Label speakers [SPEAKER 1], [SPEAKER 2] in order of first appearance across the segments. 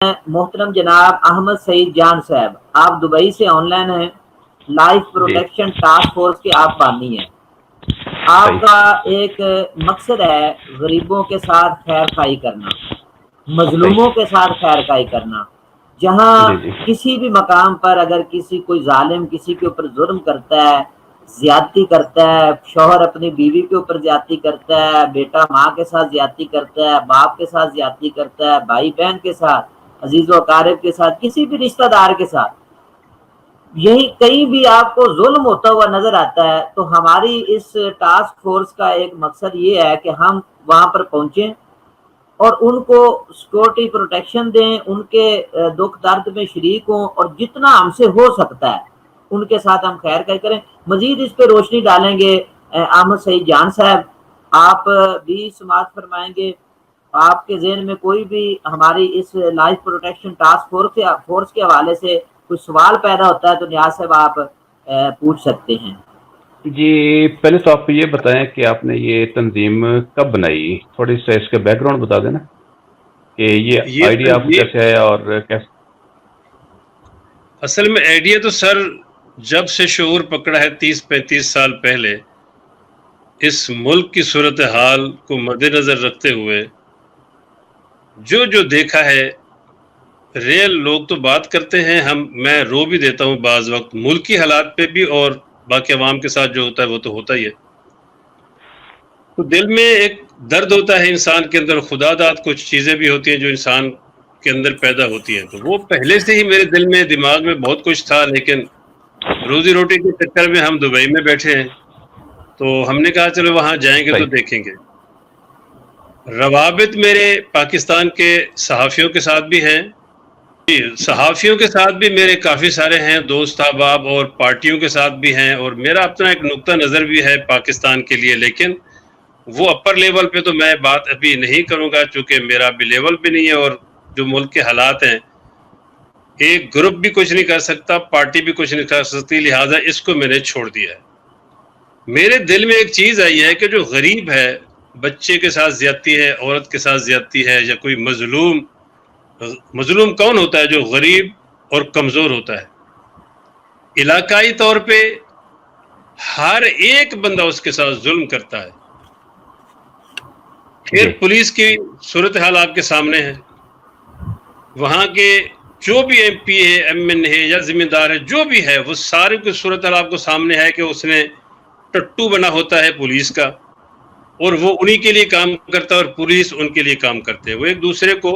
[SPEAKER 1] محترم جناب احمد سعید جان صاحب، آپ دبئی سے آن لائن ہیں، لائف
[SPEAKER 2] جی
[SPEAKER 1] پروٹیکشن ٹاسک فورس کے آپ بانی ہیں۔ آپ
[SPEAKER 2] صحیح.
[SPEAKER 1] کا ایک مقصد ہے غریبوں کے ساتھ خیر خائی کرنا،
[SPEAKER 2] صحیح.
[SPEAKER 1] مظلوموں کے ساتھ خیر خائی کرنا۔ جہاں
[SPEAKER 2] جی جی
[SPEAKER 1] کسی بھی مقام پر اگر کسی کوئی ظالم کسی کے اوپر ظلم کرتا ہے، زیادتی کرتا ہے، شوہر اپنی بیوی کے اوپر زیادتی کرتا ہے، بیٹا ماں کے ساتھ زیادتی کرتا ہے، باپ کے ساتھ زیادتی کرتا ہے، بھائی بہن کے ساتھ، عزیز و اقارب کے ساتھ، کسی بھی رشتہ دار کے ساتھ، یہی کہیں بھی آپ کو ظلم ہوتا ہوا نظر آتا ہے، تو ہماری اس ٹاسک فورس کا ایک مقصد یہ ہے کہ ہم وہاں پر پہنچیں اور ان کو سیکورٹی پروٹیکشن دیں، ان کے دکھ درد میں شریک ہوں، اور جتنا ہم سے ہو سکتا ہے ان کے ساتھ ہم خیر خائی کریں۔ مزید اس پہ روشنی ڈالیں گے احمد سعید جان صاحب، آپ بھی سماعت فرمائیں گے۔ آپ کے ذہن میں کوئی بھی ہماری اس لائف پروٹیکشن ٹاسک فورس کے حوالے سے کوئی سوال پیدا ہوتا ہے تو نیاز صاحب آپ پوچھ سکتے ہیں۔
[SPEAKER 2] جی، پہلے تو آپ یہ بتائیں کہ آپ نے یہ تنظیم کب بنائی، تھوڑی سا اس کا بیک گراؤنڈ بتا دینا کہ یہ
[SPEAKER 3] یہ
[SPEAKER 2] آئیڈیا آپ کو
[SPEAKER 3] تنظیم
[SPEAKER 2] کیسے آیا اور کیسے؟
[SPEAKER 3] اصل میں آئیڈیا تو سر جب سے شعور پکڑا ہے 30-35 سال پہلے، اس ملک کی صورتحال کو مد نظر رکھتے ہوئے جو دیکھا ہے، ریل لوگ تو بات کرتے ہیں، میں رو بھی دیتا ہوں بعض وقت ملکی حالات پہ بھی، اور باقی عوام کے ساتھ جو ہوتا ہے وہ تو ہوتا ہی ہے، تو دل میں ایک درد ہوتا ہے انسان کے اندر، خدا داد کچھ چیزیں بھی ہوتی ہیں جو انسان کے اندر پیدا ہوتی ہیں، تو وہ پہلے سے ہی میرے دل میں دماغ میں بہت کچھ تھا، لیکن روزی روٹی کے چکر میں ہم دبئی میں بیٹھے ہیں، تو ہم نے کہا چلو وہاں جائیں گے تو
[SPEAKER 2] صحیح.
[SPEAKER 3] دیکھیں گے۔ روابط میرے پاکستان کے صحافیوں کے ساتھ بھی ہیں، صحافیوں کے ساتھ بھی میرے کافی سارے ہیں دوست احباب، اور پارٹیوں کے ساتھ بھی ہیں، اور میرا اپنا ایک نقطہ نظر بھی ہے پاکستان کے لیے، لیکن وہ اپر لیول پہ تو میں بات ابھی نہیں کروں گا چونکہ میرا بھی لیول بھی نہیں ہے، اور جو ملک کے حالات ہیں ایک گروپ بھی کچھ نہیں کر سکتا، پارٹی بھی کچھ نہیں کر سکتی، لہٰذا اس کو میں نے چھوڑ دیا ہے۔ میرے دل میں ایک چیز آئی ہے کہ جو غریب ہے، بچے کے ساتھ زیادتی ہے، عورت کے ساتھ زیادتی ہے، یا کوئی مظلوم کون ہوتا ہے؟ جو غریب اور کمزور ہوتا ہے، علاقائی طور پہ ہر ایک بندہ اس کے ساتھ ظلم کرتا ہے۔ پھر
[SPEAKER 2] جی
[SPEAKER 3] پولیس کی صورتحال آپ کے سامنے ہے، وہاں کے جو بھی ایم پی ہے، ایم این ہے یا ذمہ دار ہے، جو بھی ہے، وہ سارے کی صورتحال آپ کو سامنے ہے کہ اس نے ٹٹو بنا ہوتا ہے پولیس کا، اور وہ انہی کے لیے کام کرتا ہے اور پولیس ان کے لیے کام کرتے ہیں، وہ ایک دوسرے کو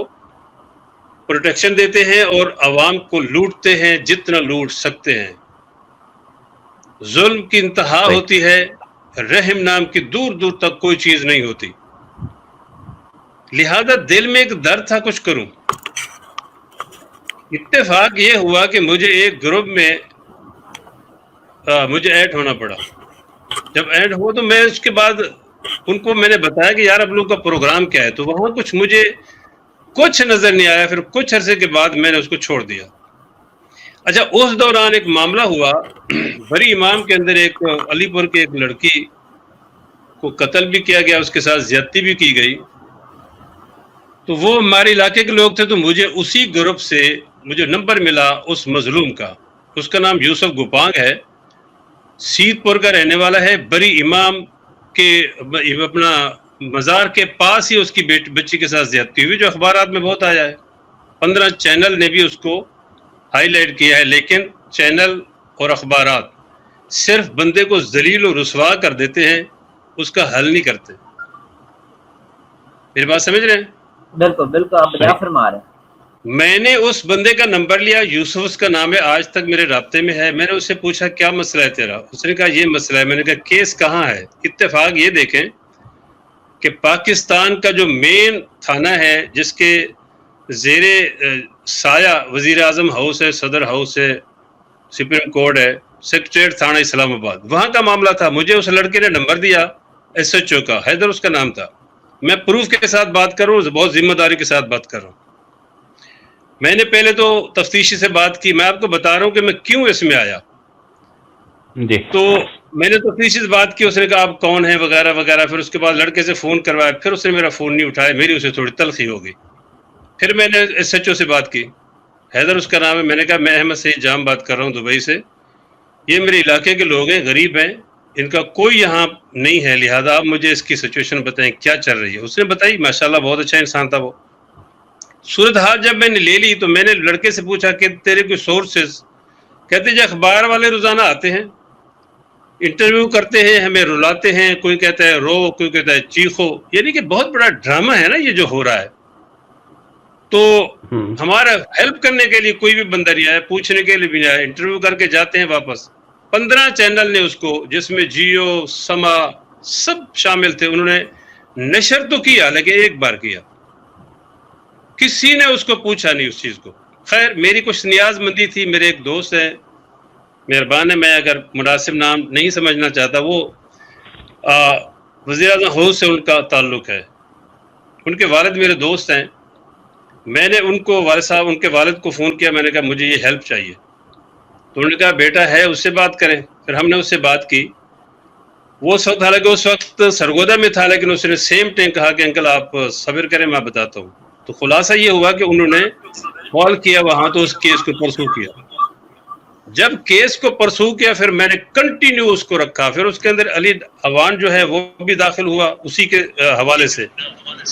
[SPEAKER 3] پروٹیکشن دیتے ہیں اور عوام کو لوٹتے ہیں جتنا لوٹ سکتے ہیں۔ ظلم کی انتہا
[SPEAKER 2] صحیح.
[SPEAKER 3] ہوتی ہے، رحم نام کی دور دور تک کوئی چیز نہیں ہوتی، لہذا دل میں ایک درد تھا کچھ کروں۔ اتفاق یہ ہوا کہ مجھے ایک گروپ میں مجھے ایڈ ہونا پڑا۔ جب ایڈ ہوا تو میں اس کے بعد ان کو میں نے بتایا کہ یار اب لوگ کا پروگرام کیا ہے، تو وہاں مجھے کچھ نظر نہیں آیا، پھر کچھ عرصے کے بعد میں نے اس کو چھوڑ دیا۔ اچھا، اس دوران ایک معاملہ ہوا، بری امام کے اندر ایک علی پور کے ایک لڑکی کو قتل بھی کیا گیا، اس کے ساتھ زیادتی بھی کی گئی، تو وہ ہمارے علاقے کے لوگ تھے، تو مجھے اسی گروپ سے مجھے نمبر ملا اس مظلوم کا، اس کا نام یوسف گوپانگ ہے، سید پور کا رہنے والا ہے، بری امام کے اپنا مزار کے پاس ہی اس کی بچی کے ساتھ زیادتی ہوئی، جو اخبارات میں بہت آیا ہے، 15 چینل نے بھی اس کو ہائی لائٹ کیا ہے، لیکن چینل اور اخبارات صرف بندے کو ذلیل و رسوا کر دیتے ہیں، اس کا حل نہیں کرتے۔ میری بات سمجھ رہے ہیں؟
[SPEAKER 1] بالکل بالکل، آپ بجا
[SPEAKER 2] صحیح.
[SPEAKER 1] فرما رہے ہیں۔
[SPEAKER 3] میں نے اس بندے کا نمبر لیا، یوسف اس کا نام ہے، آج تک میرے رابطے میں ہے، میں نے اس سے پوچھا کیا مسئلہ ہے تیرا؟ اس نے کہا یہ مسئلہ ہے، میں نے کہا کیس کہاں ہے؟ اتفاق یہ دیکھیں کہ پاکستان کا جو مین تھانہ ہے، جس کے زیر سایہ وزیر اعظم ہاؤس ہے، صدر ہاؤس ہے، سپریم کورٹ ہے، سیکریٹریٹ تھانہ اسلام آباد، وہاں کا معاملہ تھا۔ مجھے اس لڑکے نے نمبر دیا، ایس ایچ او کا، حیدر اس کا نام تھا، میں پروف کے ساتھ بات کر رہا ہوں، بہت ذمہ داری کے ساتھ بات کر رہا ہوں۔ میں نے پہلے تو تفتیشی سے بات کی، میں آپ کو بتا رہا ہوں کہ میں کیوں اس میں آیا،
[SPEAKER 2] جی
[SPEAKER 3] تو میں نے تفتیشی سے بات کی، اس نے کہا آپ کون ہیں وغیرہ وغیرہ، پھر اس کے بعد لڑکے سے فون کروایا، پھر اس نے میرا فون نہیں اٹھایا، میری اسے تھوڑی تلخی ہو گئی۔ پھر میں نے ایس ایچ او سے بات کی, حیدر اس کا نام ہے. میں نے کہا میں احمد سعید جام بات کر رہا ہوں دبئی سے, یہ میرے علاقے کے لوگ ہیں, غریب ہیں, ان کا کوئی یہاں نہیں ہے, لہذا آپ مجھے اس کی سچویشن بتائیں کیا چل رہی ہے. اس نے بتائی, ماشاءاللہ بہت اچھا انسان تھا وہ. صورتحال جب میں نے لے لی تو میں نے لڑکے سے پوچھا کہ تیرے کوئی سورسز؟ کہتے جی اخبار والے روزانہ آتے ہیں, انٹرویو کرتے ہیں, ہمیں رلاتے ہیں, کوئی کہتا ہے رو, کوئی کہتا ہے چیخو. یعنی کہ بہت بڑا ڈرامہ ہے نا یہ جو ہو رہا ہے. تو ہمارا ہیلپ کرنے کے لیے کوئی بھی بندہ نہیں آیا, پوچھنے کے لیے بھی نہیں آیا, انٹرویو کر کے جاتے ہیں واپس. 15 چینل نے اس کو, جس میں جیو, سما سب شامل تھے, انہوں نے نشر تو کیا لیکن ایک بار کیا, کسی نے اس کو پوچھا نہیں اس چیز کو. خیر میری کچھ نیاز مندی تھی. میرے ایک دوست ہیں, مہربان ہے, میں اگر مناسب نام نہیں سمجھنا چاہتا, وہ وزیر اعظم ہاؤس سے ان کا تعلق ہے, ان کے والد میرے دوست ہیں. میں نے ان کو, والد صاحب ان کے والد کو فون کیا, میں نے کہا مجھے یہ ہیلپ چاہیے. تو انہوں نے کہا بیٹا ہے, اس سے بات کریں. پھر ہم نے اس سے بات کی. وہ حالانکہ اس وقت سرگودا میں تھا, لیکن اس نے سیم ٹائم کہا کہ انکل آپ صبر کریں, میں بتاتا ہوں. تو خلاصہ یہ ہوا کہ انہوں نے کال کیا وہاں, تو اس کیس کو پرسو کیا. جب کیس کو پرسو کیا پھر میں نے کنٹینیو اس کو رکھا. پھر اس کے اندر علی اوان جو ہے وہ بھی داخل ہوا اسی کے حوالے سے,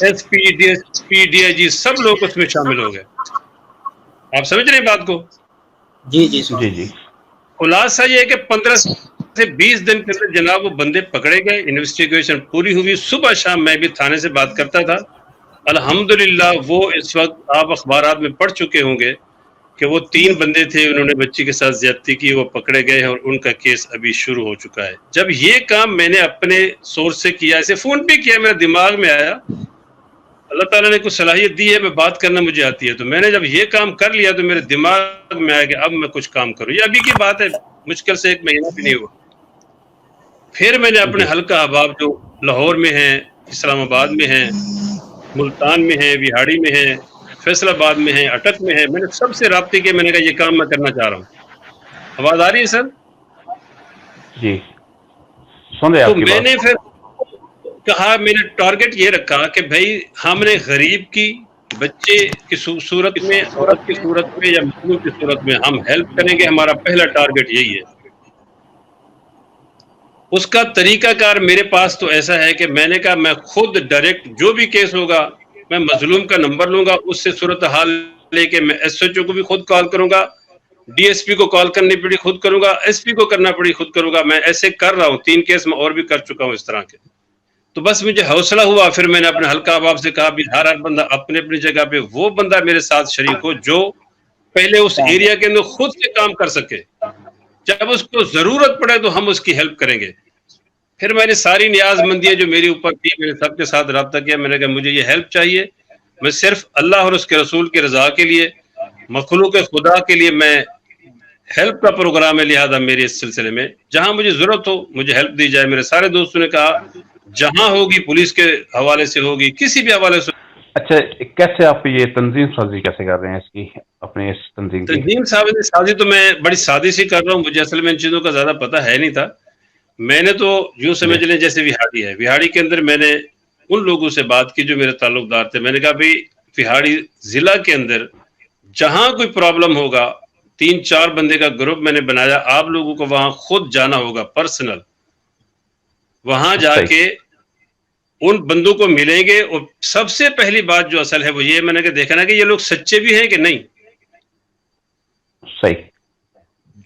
[SPEAKER 3] S P, D S P, D I G, سب لوگ اس میں شامل ہو گئے. آپ سمجھ رہے ہیں بات کو؟
[SPEAKER 1] جی جی
[SPEAKER 2] جی جی.
[SPEAKER 3] خلاصہ یہ ہے کہ 15 سے 20 دن کے اندر جناب وہ بندے پکڑے گئے, انویسٹیگیشن پوری ہوئی. صبح شام میں بھی تھانے سے بات کرتا تھا. الحمدللہ وہ اس وقت آپ اخبارات میں پڑھ چکے ہوں گے کہ وہ 3 بندے تھے, انہوں نے بچی کے ساتھ زیادتی کی, وہ پکڑے گئے ہیں اور ان کا کیس ابھی شروع ہو چکا ہے. جب یہ کام میں نے اپنے سورس سے کیا, اسے فون بھی کیا, میرے دماغ میں آیا, اللہ تعالیٰ نے کچھ صلاحیت دی ہے, میں بات کرنا مجھے آتی ہے, تو میں نے جب یہ کام کر لیا تو میرے دماغ میں آیا کہ اب میں کچھ کام کروں. یہ ابھی کی بات ہے, مشکل سے 1 مہینہ بھی نہیں ہوا. پھر میں نے اپنے حلقہ احباب جو لاہور میں ہیں, اسلام آباد میں ہیں, ملتان میں ہیں, وہاڑی میں ہیں, فیصل آباد میں ہیں, اٹک میں ہیں, میں نے سب سے رابطے کیے. میں نے کہا یہ کام میں کرنا چاہ رہا ہوں. آواز آ رہی ہے سر؟
[SPEAKER 2] جی سن رہے
[SPEAKER 3] تو
[SPEAKER 2] آپ کی
[SPEAKER 3] میں
[SPEAKER 2] بات.
[SPEAKER 3] نے پھر کہا, میں نے ٹارگٹ یہ رکھا کہ بھائی ہم نے غریب کی, بچے کی صورت میں, عورت کی صورت میں یا مظلوم کی صورت میں ہم ہیلپ کریں گے. ہمارا پہلا ٹارگٹ یہی ہے. اس کا طریقہ کار میرے پاس تو ایسا ہے کہ میں نے کہا میں خود ڈائریکٹ جو بھی کیس ہوگا میں مظلوم کا نمبر لوں گا, اس سے صورتحال لے کے میں ایس ایچ او کو بھی خود کال کروں گا, ڈی ایس پی کو کال کرنی پڑی خود کروں گا, ایس پی کو کرنا پڑی خود کروں گا. میں ایسے کر رہا ہوں, 3 کیس میں اور بھی کر چکا ہوں اس طرح کے. تو بس مجھے حوصلہ ہوا. پھر میں نے اپنے حلقہ احباب سے کہا بھی ہر بندہ اپنے اپنی جگہ پہ وہ بندہ میرے ساتھ شریک ہو جو پہلے اس ایریا کے اندر خود سے کام کر سکے, جب اس کو ضرورت پڑے تو ہم اس کی ہیلپ کریں گے. پھر میں نے ساری نیاز مندیاں جو میری اوپر تھی میں نے سب کے ساتھ رابطہ کیا. میں نے کہا مجھے یہ ہیلپ چاہیے, میں صرف اللہ اور اس کے رسول کی رضا کے لیے, مخلوق خدا کے لیے میں ہیلپ کا پروگرام ہے, لہذا میرے اس سلسلے میں جہاں مجھے ضرورت ہو مجھے ہیلپ دی جائے. میرے سارے دوستوں نے کہا جہاں ہوگی, پولیس کے حوالے سے ہوگی, کسی بھی حوالے سے.
[SPEAKER 2] اچھا کیسے آپ یہ تنظیم سازی کیسے کر رہے ہیں اس کی, اپنے اس تنظیم کی؟
[SPEAKER 3] تنظیم سازی تو میں بڑی سادی سی کر رہا ہوں, مجھے اصل میں ان چیزوں کا زیادہ پتہ ہے نہیں تھا. میں نے تو یوں سمجھ لیں جیسے وہاڑی ہے, وہاڑی کے اندر میں نے ان لوگوں سے بات کی جو میرے تعلق دار تھے. میں نے کہا بھائی وہاڑی ضلع کے اندر جہاں کوئی پرابلم ہوگا 3-4 بندے کا گروپ میں نے بنایا, آپ لوگوں کو وہاں خود جانا ہوگا پرسنل, وہاں جا کے ان بندوں کو ملیں گے. اور سب سے پہلی بات جو اصل ہے وہ یہ میں نے دیکھا نا کہ یہ لوگ سچے بھی ہیں کہ نہیں.
[SPEAKER 2] صحیح.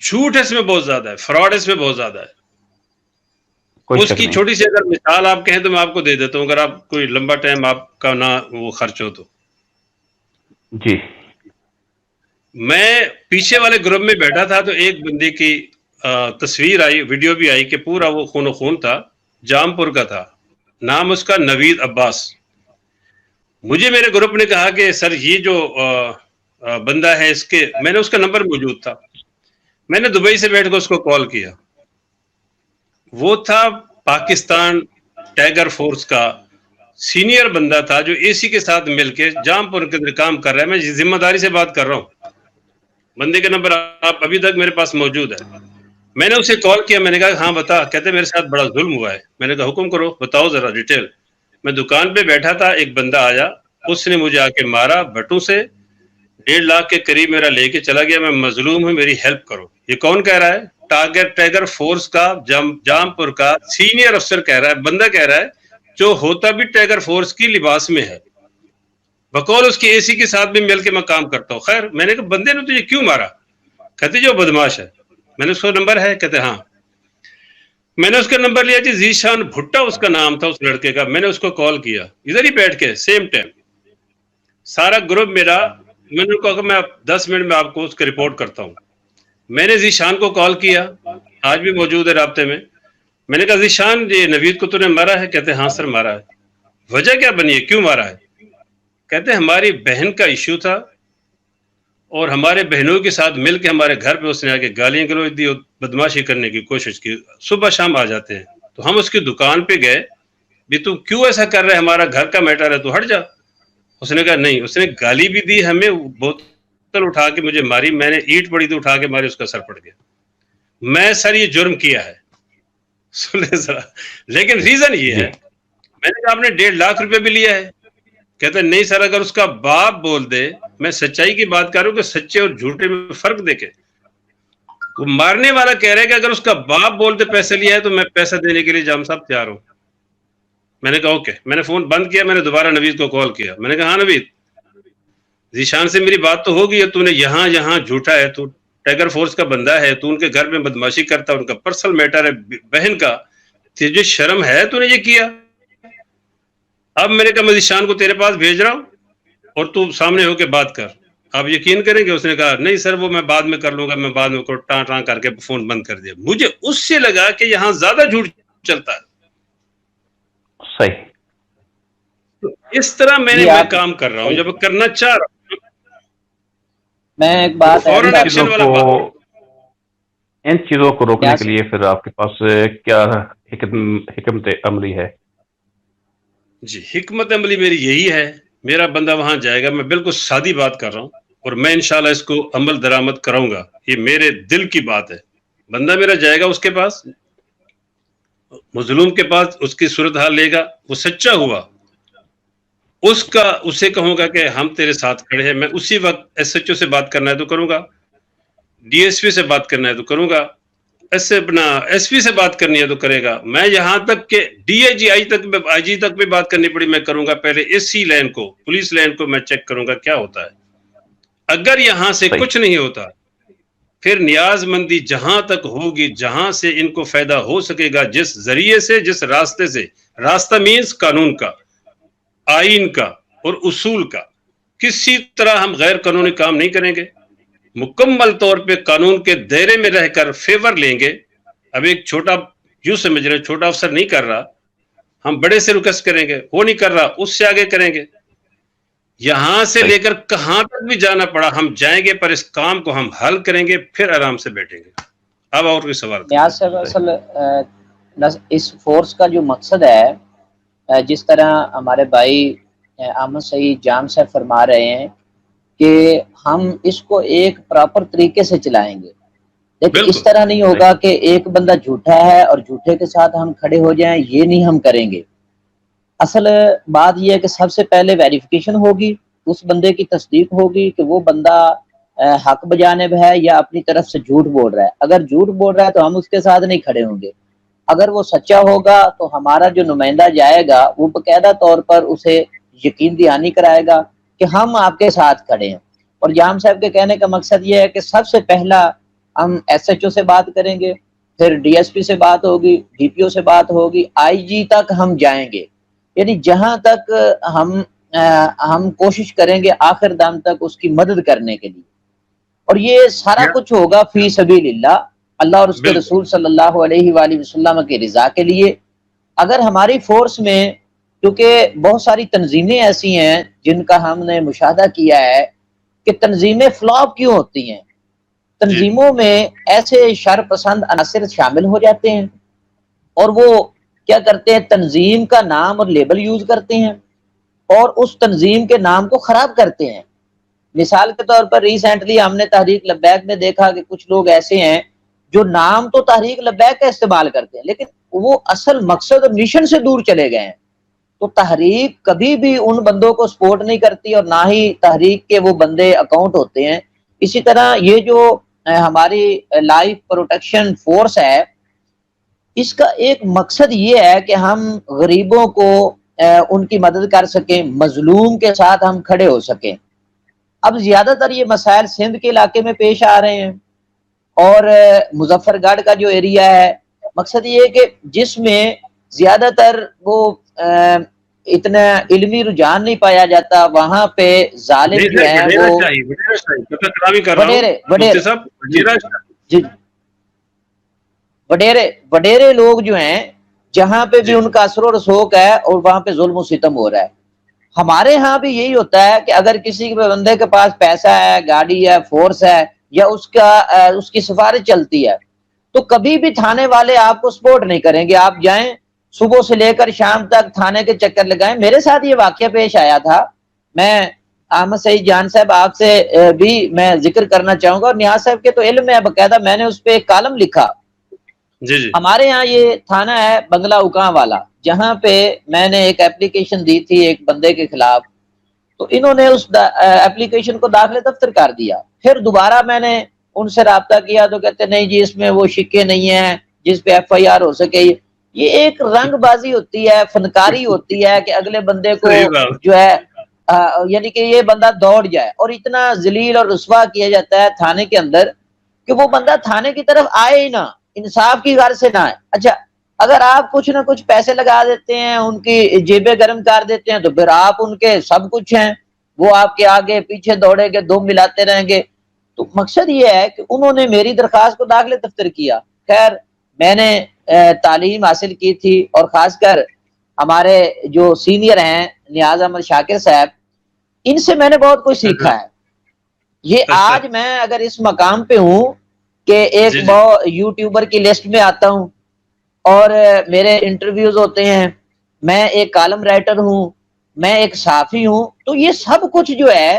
[SPEAKER 3] جھوٹ اس میں بہت زیادہ ہے, فراڈ اس میں بہت زیادہ ہے. اس کی
[SPEAKER 2] نہیں.
[SPEAKER 3] چھوٹی سی اگر مثال آپ کہیں تو میں آپ کو دے دیتا ہوں, اگر آپ کوئی لمبا ٹائم آپ کا نہ وہ خرچ ہو تو.
[SPEAKER 2] جی
[SPEAKER 3] میں پیچھے والے گروپ میں بیٹھا تھا تو ایک بندے کی تصویر آئی, ویڈیو بھی آئی کہ پورا وہ خون و خون تھا, جام پور کا تھا, نام اس کا نوید عباس. مجھے میرے گروپ نے کہا کہ سر یہ جو بندہ ہے اس کے, میں نے اس کا نمبر موجود تھا, میں نے دبئی سے بیٹھ کر اس کو کال کیا. وہ تھا پاکستان ٹائیگر فورس کا سینئر بندہ تھا جو اے سی کے ساتھ مل کے جام پور کے اندر کام کر رہا ہے. میں ذمہ داری سے بات کر رہا ہوں, بندے کا نمبر آپ ابھی تک میرے پاس موجود ہے. میں نے اسے کال کیا, میں نے کہا ہاں بتا. کہتے میرے ساتھ بڑا ظلم ہوا ہے. میں نے کہا حکم کرو, بتاؤ ذرا ڈیٹیل. میں دکان پہ بیٹھا تھا, ایک بندہ آیا, اس نے مجھے آ کے مارا بٹوں سے, 1.5 لاکھ کے قریب میرا لے کے چلا گیا, میں مظلوم ہوں, میری ہیلپ کرو. یہ کون کہہ رہا ہے؟ ٹائیگر فورس کا جام پور کا سینئر افسر کہہ رہا ہے, بندہ کہہ رہا ہے جو ہوتا بھی ٹائیگر فورس کی لباس میں ہے, بقول اس کی اے سی کے ساتھ بھی مل کے میں کام کرتا ہوں. خیر میں نے کہا بندے نے تجھے کیوں مارا؟ کہتے جو بدماش ہے. میں نے اس کا نمبر ہے؟ کہتے ہاں. میں نے اس کا نمبر لیا جی, ذیشان بھٹا اس کا نام تھا اس لڑکے کا. میں نے اس کو کال کیا ادھر ہی بیٹھ کے سیم ٹائم, سارا گروپ میرا. میں نے کہا کہ میں 10 منٹ میں آپ کو اس کو رپورٹ کرتا ہوں. میں نے ذیشان کو کال کیا, آج بھی موجود ہے رابطے میں. میں نے کہا ذیشان یہ نوید کو تو نے مارا ہے؟ کہتے ہاں سر مارا ہے. وجہ کیا بنی ہے, کیوں مارا ہے؟ کہتے ہماری بہن کا ایشو تھا اور ہمارے بہنوں کے ساتھ مل کے ہمارے گھر پہ اس نے آ کے گالیاں گلوچ دی اور بدماشی کرنے کی کوشش کی. صبح شام آ جاتے ہیں تو ہم اس کی دکان پہ گئے, بھی تو کیوں ایسا کر رہے, ہمارا گھر کا میٹر ہے تو ہٹ جا. اس نے کہا نہیں. اس نے گالی بھی دی ہمیں, بوتل اٹھا کے مجھے ماری, میں نے اینٹ پڑی تو اٹھا کے ماری, اس کا سر پڑ گیا. میں سر یہ جرم کیا ہے, سنیں ذرا, لیکن ریزن یہ ہے. میں نے کہا آپ نے 1.5 لاکھ روپے بھی لیا ہے؟ کہتے نہیں سر, اگر اس کا باپ بول دے, میں سچائی کی بات کر رہا ہوں کہ سچے اور جھوٹے میں فرق دیکھے. وہ مارنے والا کہہ رہا ہے کہ اگر اس کا باپ بول دے پیسے لیا ہے تو میں پیسہ دینے کے لیے جام صاحب تیار ہوں. میں نے کہا اوکے. میں نے فون بند کیا, میں نے دوبارہ نوید کو کال کیا. میں نے کہا ہاں نوید, ذیشان سے میری بات تو ہوگی, تو نے یہاں جھوٹا ہے, تو ٹائیگر فورس کا بندہ ہے, تو ان کے گھر میں بدماشی کرتا, ان کا پرسنل میٹر ہے بہن کا, تجھے شرم ہے تو نے یہ کیا؟ اب میں نے کہا میں ذیشان کو تیرے پاس بھیج رہا ہوں اور تو سامنے ہو کے بات کر, آپ یقین کریں گے؟ اس نے کہا نہیں سر وہ میں بعد میں کر لوں گا, میں بعد میں ٹان کر کے فون بند کر دیا. مجھے اس سے لگا کہ یہاں زیادہ جھوٹ چلتا ہے.
[SPEAKER 2] صحیح.
[SPEAKER 3] تو اس طرح میں کام کر رہا ہوں, جب کرنا چاہ رہا ہوں
[SPEAKER 4] میں ایک بات
[SPEAKER 2] ان چیزوں کو روکنے کے لیے پھر آپ کے پاس کیا حکمت عملی ہے؟
[SPEAKER 3] جی حکمت عملی میری یہی ہے, میرا بندہ وہاں جائے گا, میں بالکل سادی بات کر رہا ہوں اور میں انشاءاللہ اس کو عمل درآمد کراؤں گا, یہ میرے دل کی بات ہے. بندہ میرا جائے گا اس کے پاس, مظلوم کے پاس, اس کی صورتحال لے گا, وہ سچا ہوا, اسے کہوں گا کہ ہم تیرے ساتھ کھڑے ہیں. میں اسی وقت ایس ایچ او سے بات کرنا ہے تو کروں گا, ڈی ایس پی سے بات کرنا ہے تو کروں گا, ایس پی سے بات کرنی ہے تو کرے گا. میں یہاں تک کہ ڈی آئی جی آئی جی تک بھی بات کرنی پڑی میں کروں گا. پہلے اسی لائن کو, پولیس لائن کو میں چیک کروں گا کیا ہوتا ہے. اگر یہاں سے کچھ نہیں ہوتا پھر نیاز مندی جہاں تک ہوگی, جہاں سے ان کو فائدہ ہو سکے گا, جس ذریعے سے, جس راستے سے, راستہ مینس قانون کا, آئین کا اور اصول کا, کسی طرح ہم غیر قانونی کام نہیں کریں گے. مکمل طور پہ قانون کے دائرے میں رہ کر فیور لیں گے. اب ایک چھوٹا یوں سمجھ رہے, چھوٹا افسر نہیں کر رہا, ہم بڑے سے ریکویسٹ کریں گے, وہ نہیں کر رہا, اس سے آگے کریں گے. یہاں سے لے کر کہاں تک بھی جانا پڑا ہم جائیں گے, پر اس کام کو ہم حل کریں گے, پھر آرام سے بیٹھیں گے. اب اور کوئی سوال؟
[SPEAKER 4] نیاز صاحب اصل اس فورس کا جو مقصد ہے, جس طرح ہمارے بھائی احمد سعید جام صاحب فرما رہے ہیں کہ ہم اس کو ایک پراپر طریقے سے چلائیں گے, لیکن اس طرح نہیں ہوگا کہ ایک بندہ جھوٹا ہے اور جھوٹے کے ساتھ ہم کھڑے ہو جائیں, یہ نہیں ہم کریں گے. اصل بات یہ ہے کہ سب سے پہلے ویریفیکیشن ہوگی, اس بندے کی تصدیق ہوگی کہ وہ بندہ حق بجانب ہے یا اپنی طرف سے جھوٹ بول رہا ہے. اگر جھوٹ بول رہا ہے تو ہم اس کے ساتھ نہیں کھڑے ہوں گے. اگر وہ سچا ہوگا تو ہمارا جو نمائندہ جائے گا وہ باقاعدہ طور پر اسے یقین دہانی کرائے گا کہ ہم آپ کے ساتھ کھڑے ہیں. اور جام صاحب کے کہنے کا مقصد یہ ہے کہ سب سے پہلا ہم ایس ایچ او سے بات کریں گے, پھر ڈی ایس پی سے بات ہوگی, ڈی پی او سے بات ہوگی, آئی جی تک ہم جائیں گے. یعنی جہاں تک ہم کوشش کریں گے آخر دم تک اس کی مدد کرنے کے لیے. اور یہ سارا کچھ ہوگا فی سبیل اللہ, اللہ اور اس کے رسول صلی اللہ علیہ وآلہ وسلم کی رضا کے لیے. اگر ہماری فورس میں, کیونکہ بہت ساری تنظیمیں ایسی ہیں جن کا ہم نے مشاہدہ کیا ہے کہ تنظیمیں فلاپ کیوں ہوتی ہیں, تنظیموں میں ایسے شر پسند عناصر شامل ہو جاتے ہیں اور وہ کیا کرتے ہیں, تنظیم کا نام اور لیبل یوز کرتے ہیں اور اس تنظیم کے نام کو خراب کرتے ہیں. مثال کے طور پر ریسنٹلی ہم نے تحریک لبیک میں دیکھا کہ کچھ لوگ ایسے ہیں جو نام تو تحریک لبیک کا استعمال کرتے ہیں لیکن وہ اصل مقصد اور مشن سے دور چلے گئے ہیں. تو تحریک کبھی بھی ان بندوں کو سپورٹ نہیں کرتی اور نہ ہی تحریک کے وہ بندے اکاؤنٹ ہوتے ہیں. اسی طرح یہ جو ہماری لائف پروٹیکشن فورس ہے، اس کا ایک مقصد یہ ہے کہ ہم غریبوں کو ان کی مدد کر سکیں، مظلوم کے ساتھ ہم کھڑے ہو سکیں. اب زیادہ تر یہ مسائل سندھ کے علاقے میں پیش آ رہے ہیں اور مظفر گڑھ کا جو ایریا ہے، مقصد یہ ہے کہ جس میں زیادہ تر وہ اتنا علمی رجحان نہیں پایا جاتا، وہاں پہ ظالم جو ہیں وہ جی وڈیرے لوگ جو ہیں جہاں پہ بھی ان کا اثر و رسوخ ہے اور وہاں پہ ظلم و ستم ہو رہا ہے. ہمارے ہاں بھی یہی ہوتا ہے کہ اگر کسی بندے کے پاس پیسہ ہے، گاڑی ہے، فورس ہے یا اس کی سفارش چلتی ہے، تو کبھی بھی تھانے والے آپ کو سپورٹ نہیں کریں گے. آپ جائیں صبح سے لے کر شام تک تھانے کے چکر لگائیں. میرے ساتھ یہ واقعہ پیش آیا تھا. میں احمد سعید جان صاحب آپ سے بھی میں ذکر کرنا چاہوں گا، اور نیاز صاحب کے تو علم ہے، باقاعدہ میں نے اس پہ ایک کالم لکھا.
[SPEAKER 3] جی جی
[SPEAKER 4] ہمارے ہاں یہ تھانہ ہے بنگلہ اکاں والا، جہاں پہ میں نے ایک اپلیکیشن دی تھی ایک بندے کے خلاف. تو انہوں نے اس اپلیکیشن کو داخل دفتر کر دیا. پھر دوبارہ میں نے ان سے رابطہ کیا تو کہتے نہیں جی اس میں وہ شکے نہیں ہیں جس پہ ایف آئی آر ہو سکے. یہ ایک رنگ بازی ہوتی ہے، فنکاری ہوتی ہے کہ اگلے بندے کو جو ہے یعنی کہ یہ بندہ دوڑ جائے، اور اتنا ذلیل اور رسوا کیا جاتا ہے تھانے کے اندر کہ وہ بندہ تھانے کی طرف آئے ہی نہ، انصاف کی غرض سے نہ آئے. اچھا اگر آپ کچھ نہ کچھ پیسے لگا دیتے ہیں، ان کی جیبیں گرم کر دیتے ہیں، تو پھر آپ ان کے سب کچھ ہیں، وہ آپ کے آگے پیچھے دوڑیں گے، دم ملاتے رہیں گے. تو مقصد یہ ہے کہ انہوں نے میری درخواست کو داخل دفتر کیا. خیر میں نے تعلیم حاصل کی تھی، اور خاص کر ہمارے جو سینئر ہیں نیاز احمد شاکر صاحب، ان سے میں نے بہت کچھ سیکھا ہے. یہ آج میں اگر اس مقام پہ ہوں کہ ایک یوٹیوبر کی لسٹ میں آتا ہوں اور میرے انٹرویوز ہوتے ہیں، میں ایک کالم رائٹر ہوں، میں ایک صحافی ہوں، تو یہ سب کچھ جو ہے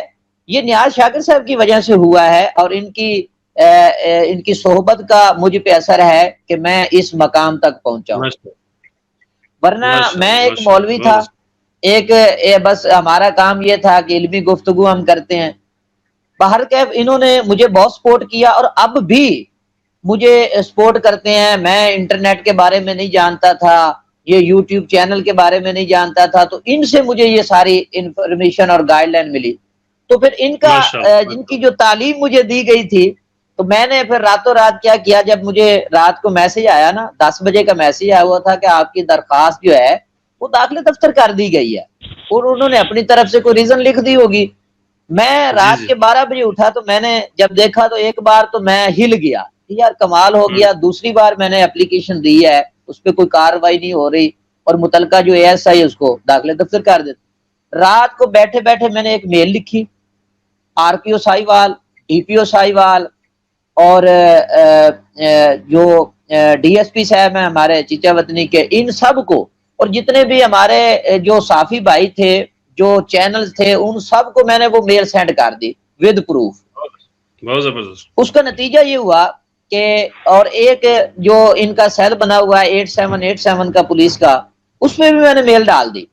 [SPEAKER 4] یہ نیاز شاکر صاحب کی وجہ سے ہوا ہے، اور ان کی صحبت کا مجھ پہ اثر ہے کہ میں اس مقام تک پہنچا ہوں. ورنہ میں ایک مولوی تھا، ایک بس ہمارا کام یہ تھا کہ علمی گفتگو ہم کرتے ہیں. باہر کے انہوں نے مجھے بہت سپورٹ کیا اور اب بھی مجھے سپورٹ کرتے ہیں. میں انٹرنیٹ کے بارے میں نہیں جانتا تھا، یہ یوٹیوب چینل کے بارے میں نہیں جانتا تھا، تو ان سے مجھے یہ ساری انفارمیشن اور گائیڈ لائن ملی. تو پھر ان کی جو تعلیم مجھے دی گئی تھی، تو میں نے پھر راتوں رات کیا کیا، جب مجھے رات کو میسج آیا نا، 10 بجے کا میسج آیا ہوا تھا کہ آپ کی درخواست جو ہے وہ داخل دفتر کر دی گئی ہے، اور انہوں نے اپنی طرف سے کوئی ریزن لکھ دی ہوگی. میں رات کے 12 بجے اٹھا تو میں نے جب دیکھا تو ایک بار تو میں ہل گیا، یار کمال ہو گیا. دوسری بار میں نے اپلیکیشن دی ہے، اس پہ کوئی کاروائی نہیں ہو رہی، اور متعلقہ جو ایس آئی اس کو داخل دفتر کر دیتے. رات کو بیٹھے بیٹھے میں نے ایک میل لکھی آر پی او ساہیوال، ڈی پی او ساہیوال، اور جو ڈی ایس پی صاحب ہیں ہمارے چیچا وطنی کے، ان سب کو، اور جتنے بھی ہمارے جو صحافی بھائی تھے، جو چینلز تھے، ان سب کو میں نے وہ میل سینڈ کر دی ود پروف.
[SPEAKER 3] بہت زبردست.
[SPEAKER 4] اس کا نتیجہ یہ ہوا کہ، اور ایک جو ان کا سیل بنا ہوا ہے 8787 کا پولیس کا، اس میں بھی میں نے میل ڈال دی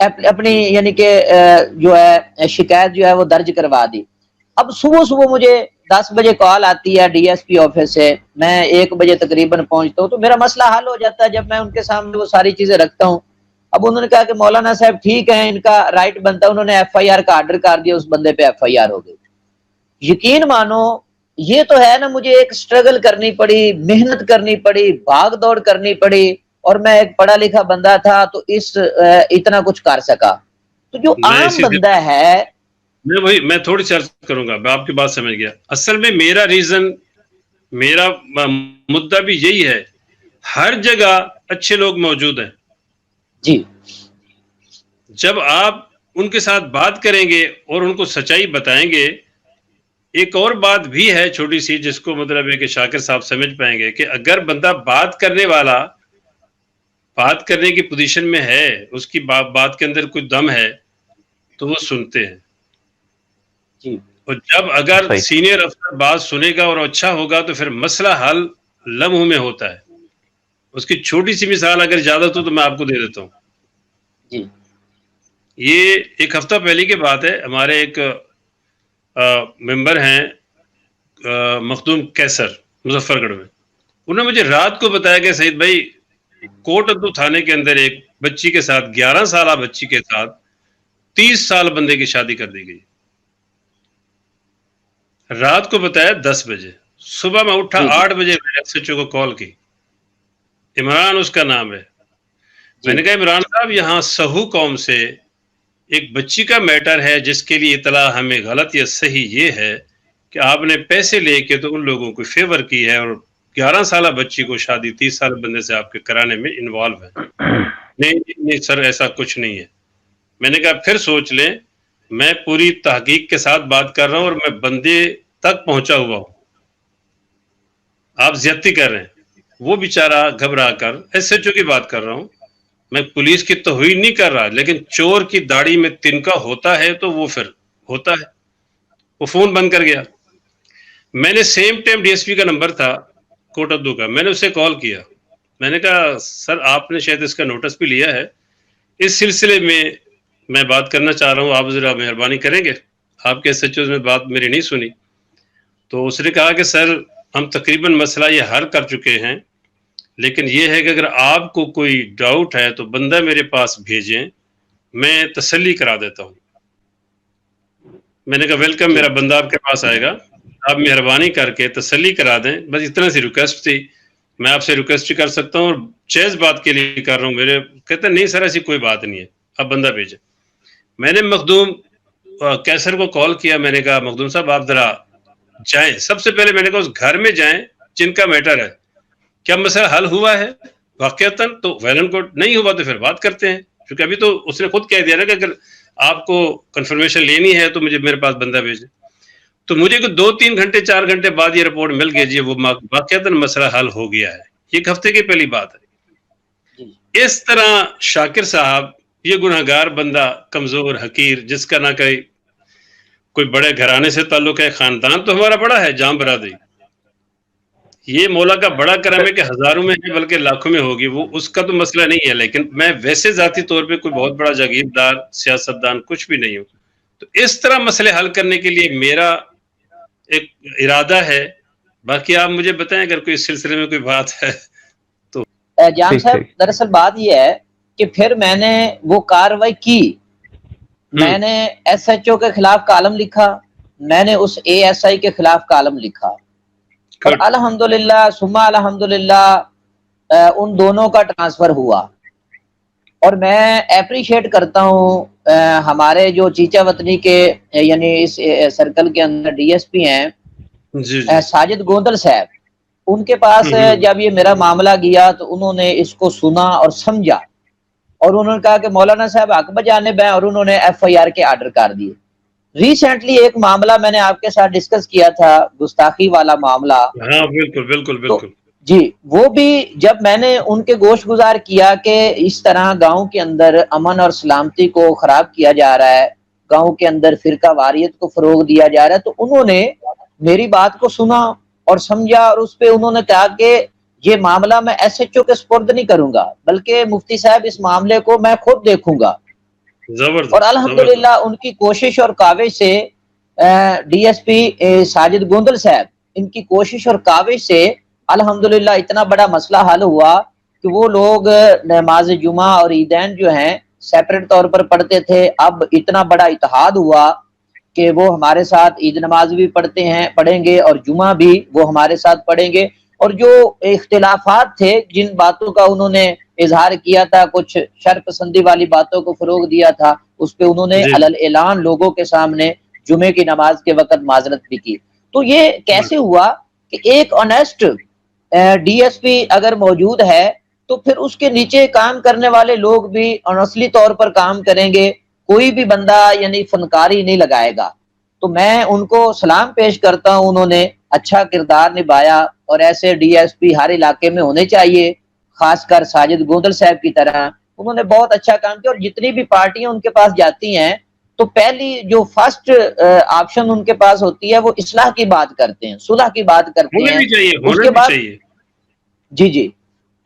[SPEAKER 4] اپنی، یعنی کہ جو ہے شکایت جو ہے وہ درج کروا دی. اب صبح صبح مجھے 10 بجے کال آتی ہے ڈی ایس پی آفس سے، میں 1 بجے تقریباً پہنچتا ہوں، تو میرا مسئلہ حل ہو جاتا ہے جب میں ان کے سامنے وہ ساری چیزیں رکھتا ہوں. اب انہوں نے کہا کہ مولانا صاحب ٹھیک ہے، ان کا رائٹ بنتا ہے، انہوں نے ایف آئی آر کا آرڈر کر دیا، اس بندے پہ ایف آئی آر ہو گئی. یقین مانو یہ تو ہے نا، مجھے ایک سٹرگل کرنی پڑی، محنت کرنی پڑی، بھاگ دوڑ کرنی پڑی، اور میں ایک پڑھا لکھا بندہ تھا تو اتنا کچھ کر سکا. تو جو عام بندہ ہے،
[SPEAKER 3] میں تھوڑی سی عرض کروں گا، میں آپ کی بات سمجھ گیا. اصل میں میرا ریزن، میرا مدعا بھی یہی ہے، ہر جگہ اچھے لوگ موجود ہیں.
[SPEAKER 4] جی
[SPEAKER 3] جب آپ ان کے ساتھ بات کریں گے اور ان کو سچائی بتائیں گے. ایک اور بات بھی ہے چھوٹی سی، جس کو مطلب ہے کہ شاکر صاحب سمجھ پائیں گے، کہ اگر بندہ بات کرنے والا بات کرنے کی پوزیشن میں ہے، اس کی بات کے اندر کوئی دم ہے، تو وہ سنتے ہیں.
[SPEAKER 4] جی
[SPEAKER 3] اور جب اگر سینئر افسر بات سنے گا اور اچھا ہوگا تو پھر مسئلہ حل لمحوں میں ہوتا ہے. اس کی چھوٹی سی مثال اگر اجازت ہو تو میں آپ کو دے دیتا ہوں.
[SPEAKER 4] جی
[SPEAKER 3] یہ ایک ہفتہ پہلے کی بات ہے. ہمارے ایک ممبر ہیں مخدوم کیسر مظفر گڑھ میں، انہوں نے مجھے رات کو بتایا کہ سعید بھائی کوٹ ابدو تھانے کے اندر ایک بچی کے ساتھ 11 سالہ بچی کے ساتھ 30 سال بندے کی شادی کر دی گئی. رات کو بتایا 10 بجے. صبح میں اٹھا 8 بجے میں نے ایس ایچ او کو کال کی. عمران اس کا نام ہے. میں نے کہا عمران صاحب یہاں سہو قوم سے ایک بچی کا میٹر ہے جس کے لیے اطلاع ہمیں غلط یا صحیح یہ ہے کہ آپ نے پیسے لے کے تو ان لوگوں کو فیور کی ہے اور 11 سالہ بچی کو شادی 30 سال بندے سے آپ کے کرانے میں انوالو ہے. نہیں سر ایسا کچھ نہیں ہے. میں نے کہا پھر سوچ لیں، میں پوری تحقیق کے ساتھ بات کر رہا ہوں اور میں بندے تک پہنچا ہوا ہوں، آپ زیادتی کر رہے ہیں. وہ بیچارہ گھبرا کر ایس ایچ او کی بات کر رہا ہوں، میں پولیس کی توہین نہیں کر رہا، لیکن چور کی داڑھی میں تنکا ہوتا ہے تو وہ پھر ہوتا ہے. وہ فون بند کر گیا. میں نے سیم ٹائم ڈی ایس پی کا نمبر تھا کوٹ ابدو کا، میں نے اسے کال کیا. میں نے کہا سر آپ نے شاید اس کا نوٹس بھی لیا ہے، اس سلسلے میں بات کرنا چاہ رہا ہوں، آپ ذرا مہربانی کریں گے؟ آپ کے ایس ایچ او میں بات میری نہیں سنی. تو اس نے کہا کہ سر ہم تقریباً مسئلہ یہ حل کر چکے ہیں، لیکن یہ ہے کہ اگر آپ کو کوئی ڈاؤٹ ہے تو بندہ میرے پاس بھیجیں، میں تسلی کرا دیتا ہوں. میں نے کہا ویلکم، میرا بندہ آپ کے پاس آئے گا، آپ مہربانی کر کے تسلی کرا دیں. بس اتنا سی ریکویسٹ تھی، میں آپ سے ریکویسٹ ہی کر سکتا ہوں اور چیز بات کے لیے کر رہا ہوں. میرے کہتے ہیں نہیں سر ایسی کوئی بات نہیں ہے، آپ بندہ بھیجیں. میں نے مخدوم کیسر کو کال کیا. میں نے کہا مخدوم صاحب آپ ذرا جائیں، سب سے پہلے میں نے کہا اس گھر میں جائیں جن کا میٹر ہے، کیا مسئلہ حل ہوا ہے واقعتاً؟ تو ویلن کوڈ نہیں ہوا تو پھر بات کرتے ہیں، کیونکہ ابھی تو اس نے خود کہہ دیا نا کہ اگر آپ کو کنفرمیشن لینی ہے تو مجھے میرے پاس بندہ بھیجیں. تو مجھے 2-3 گھنٹے 4 گھنٹے بعد یہ رپورٹ مل گئی جی وہ واقعتاً مسئلہ حل ہو گیا ہے. یہ ایک ہفتے کی پہلی بات ہے. اس طرح شاکر صاحب یہ گناہگار بندہ کمزور حقیر جس کا نہ کوئی بڑے گھرانے سے تعلق ہے، خاندان تو ہمارا بڑا ہے جام برادری، یہ مولا کا بڑا کرم ہے کہ ہزاروں میں ہے بلکہ لاکھوں میں ہوگی، وہ اس کا تو مسئلہ نہیں ہے. لیکن میں ویسے ذاتی طور پہ کوئی بہت بڑا جاگیردار سیاستدان کچھ بھی نہیں ہوں. تو اس طرح مسئلے حل کرنے کے لیے میرا ایک ارادہ ہے. باقی آپ مجھے بتائیں اگر کوئی اس سلسلے میں کوئی بات ہے تو.
[SPEAKER 4] جام صاحب دراصل بات یہ ہے کہ پھر میں نے وہ کاروائی کی، میں نے ایس ایچ او کے خلاف کالم لکھا، میں نے اس اے ایس آئی کے خلاف کالم لکھا، اور الحمدللہ ثم الحمدللہ ان دونوں کا ٹرانسفر ہوا. اور میں اپریشیٹ کرتا ہوں ہمارے جو چیچا وطنی کے یعنی اس سرکل کے اندر ڈی ایس پی ہیں ساجد گوندل صاحب، ان کے پاس جب یہ میرا معاملہ گیا تو انہوں نے اس کو سنا اور سمجھا، اور انہوں نے کہا کہ مولانا صاحب حق بجانب ہیں، اور انہوں نے ایف آئی آر کے آرڈر کر دیے. ریسنٹلی ایک معاملہ میں نے آپ کے ساتھ ڈسکس کیا تھا، گستاخی والا معاملہ.
[SPEAKER 3] ہاں بالکل بالکل بالکل
[SPEAKER 4] جی، وہ بھی جب میں نے ان کے گوش گزار کیا کہ اس طرح گاؤں کے اندر امن اور سلامتی کو خراب کیا جا رہا ہے، گاؤں کے اندر فرقہ واریت کو فروغ دیا جا رہا ہے، تو انہوں نے میری بات کو سنا اور سمجھا، اور اس پہ انہوں نے کہا کہ یہ معاملہ میں ایس ایچ او کے سپرد نہیں کروں گا بلکہ مفتی صاحب اس معاملے کو میں خود دیکھوں گا. اور الحمدللہ ان کی کوشش اور کاوش سے ڈی ایس پی ساجد گوندل صاحب، ان کی کوشش اور کاوش سے الحمدللہ اتنا بڑا مسئلہ حل ہوا کہ وہ لوگ نماز جمعہ اور عیدین جو ہیں سیپریٹ طور پر پڑھتے تھے، اب اتنا بڑا اتحاد ہوا کہ وہ ہمارے ساتھ عید نماز بھی پڑھیں گے اور جمعہ بھی وہ ہمارے ساتھ پڑھیں گے. اور جو اختلافات تھے، جن باتوں کا انہوں نے اظہار کیا تھا، کچھ شر پسندی والی باتوں کو فروغ دیا تھا، اس پہ انہوں نے علل اعلان لوگوں کے سامنے جمعے کی نماز کے وقت معذرت بھی کی. تو یہ کیسے ہوا کہ ایک آنیسٹ ڈی ایس پی اگر موجود ہے تو پھر اس کے نیچے کام کرنے والے لوگ بھی اصلی طور پر کام کریں گے، کوئی بھی بندہ یعنی فنکاری نہیں لگائے گا. تو میں ان کو سلام پیش کرتا ہوں، انہوں نے اچھا کردار نبھایا، اور ایسے ڈی ایس پی ہر علاقے میں ہونے چاہیے، خاص کر ساجد گوندل صاحب کی طرح. انہوں نے بہت اچھا کام کیا، اور جتنی بھی پارٹیاں ان کے پاس جاتی ہیں تو پہلی جو فرسٹ آپشن ان کے پاس ہوتی ہے وہ اصلاح کی بات کرتے ہیں، صلح کی بات کرتے ہیں. اس کے بعد جی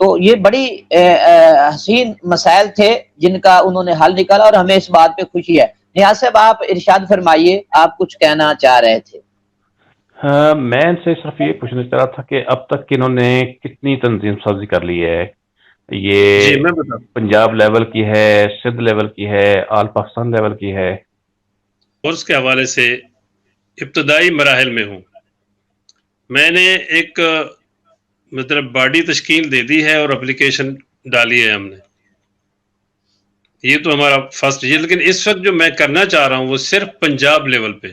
[SPEAKER 4] تو یہ بڑی حسین مسائل تھے جن کا انہوں نے حل نکالا اور ہمیں اس بات پہ خوشی ہے. نیاز صاحب آپ ارشاد فرمائیے, آپ کچھ کہنا چاہ رہے تھے.
[SPEAKER 2] میں ان سے صرف یہ پوچھنا چاہ رہا تھا کہ اب تک انہوں نے کتنی تنظیم سازی کر لی ہے؟ یہ
[SPEAKER 3] جی میں بتا
[SPEAKER 2] پنجاب لیول کی ہے, سندھ لیول کی ہے, آل پاکستان لیول کی ہے؟
[SPEAKER 3] کورس کے حوالے سے ابتدائی مراحل میں ہوں. میں نے ایک مطلب باڈی تشکیل دے دی ہے اور اپلیکیشن ڈالی ہے ہم نے. یہ تو ہمارا فرسٹ یہ, لیکن اس وقت جو میں کرنا چاہ رہا ہوں وہ صرف پنجاب لیول پہ.